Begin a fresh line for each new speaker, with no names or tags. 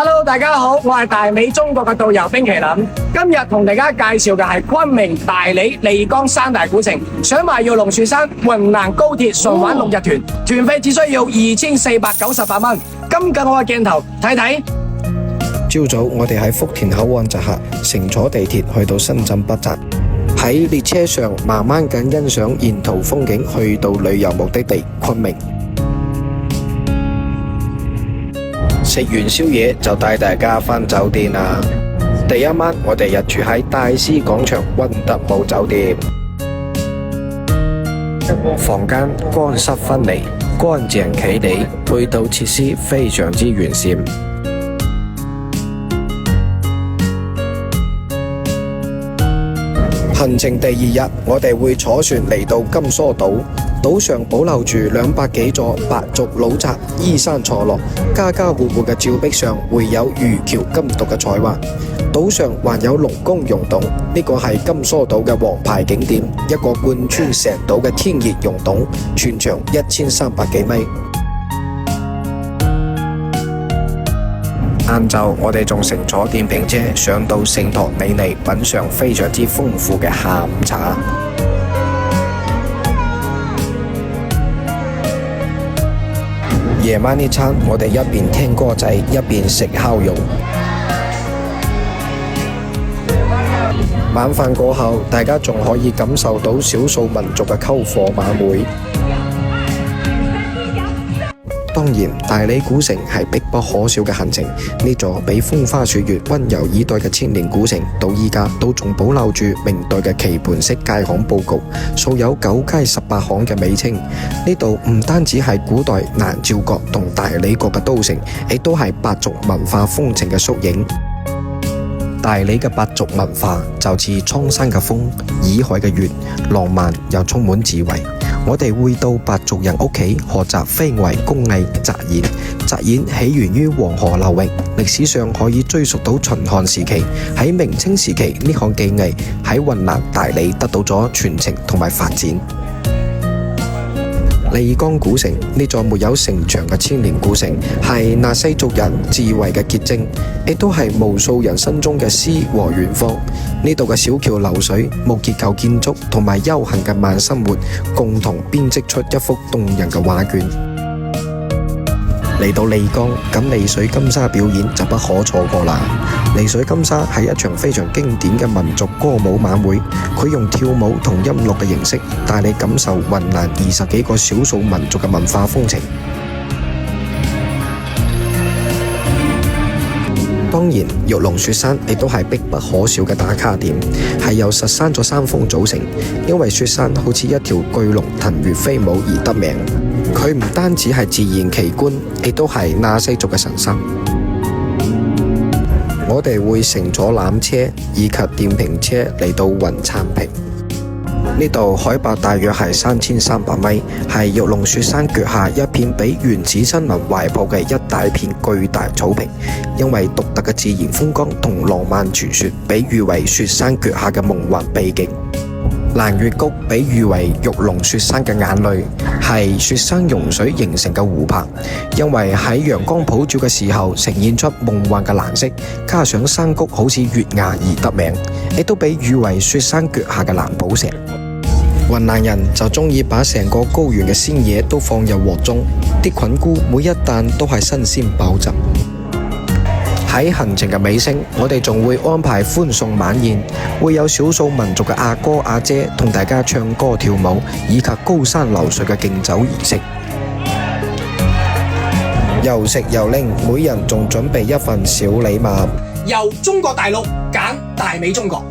Hello， 大家好，我係大美中國嘅導遊冰淇淋。今日同大家介紹嘅係昆明、大理、麗江三大古城。想買玉龍雪山、雲南高鐵順玩6日團，團費只需要2498蚊。跟緊我嘅鏡頭睇睇。
朝早我哋喺福田口岸集合，乘坐地鐵去到深圳北站。喺列車上慢慢咁欣賞沿途風景，去到旅遊目的地昆明。食完宵夜就帶大家返酒店啦。第一晚我哋入住喺大師廣場溫德姆酒店，房間乾濕分離，乾淨企理，配套設施非常之完善。行程第二日，我哋會坐船嚟到甘肅島，島上保留住200幾座白族老宅依山坐落，家家戶戶嘅照壁上會有漁樵金獨嘅彩畫。島上還有龍宮溶洞，呢個係甘肅島嘅王牌景點，一個貫穿成島嘅天然溶洞，全長1300幾米。晏晝我哋仲乘坐電瓶車上到聖托里尼，品嚐非常之豐富嘅下午茶。夜晚呢餐我哋一邊聽歌仔一邊食烤肉。晚飯過後，大家仲可以感受到少數民族嘅篝火晚會。當然，大理古城係必不可少嘅行程。呢座被風花雪月溫柔以待嘅千年古城，到依家都仲保留住明代嘅棋盤式街巷佈局，素有9街18巷嘅美稱。呢度唔單止係古代南詔國同大理國嘅都城，亦都係白族文化風情嘅縮影。大理嘅白族文化就似蒼山嘅風，洱海嘅月，浪漫又充滿智慧。我哋會到白族人屋企學習非遺工藝紮染。紮染起源於黃河流域，歷史上可以追溯到秦漢時期。喺明清時期，呢項技藝喺雲南大理得到咗傳承同埋發展。麗江古城，呢座沒有城牆嘅千年古城，係納西族人智慧嘅結晶，亦都係無數人心中嘅詩和遠方。呢度嘅小橋流水、木結構建築同埋悠閒嘅慢生活，共同編織出一幅動人嘅畫卷。嚟到麗江，咁麗水金沙表演就不可錯過啦！麗水金沙係一場非常經典嘅民族歌舞晚會，佢用跳舞同音樂嘅形式，帶你感受雲南20幾個少數民族嘅文化風情。當然，玉龍雪山亦都係必不可少嘅打卡點，係由13座山峰組成。因為雪山好似一條巨龍騰越飛舞而得名。佢唔單止係自然奇觀，亦都係納西族嘅神山。我哋會乘坐纜車以及電瓶車嚟到雲燦坪。呢度海拔大約係3300米，係玉龍雪山腳下一片俾原始森林懷抱嘅一大片巨大草坪。因為獨特嘅自然風光同浪漫傳說，被譽為雪山腳下嘅夢幻秘境。蘭月谷被譽為玉龍雪山嘅眼淚，係雪山融水形成嘅湖泊，因為喺陽光普照嘅時候呈現出夢幻嘅藍色，加上山谷好似月牙而得名，亦都被譽為雪山腳下嘅藍寶石。雲南人就中意把成個高原嘅鮮嘢都放入鍋中，啲菌菇每一啖都係新鮮爆汁。喺行程嘅尾聲，我哋仲會安排歡送晚宴，會有少數民族嘅阿哥阿姐同大家唱歌跳舞，以及高山流水嘅敬酒儀式。又食又拎，每人仲準備一份小禮物。
由中國大陸揀大美中國。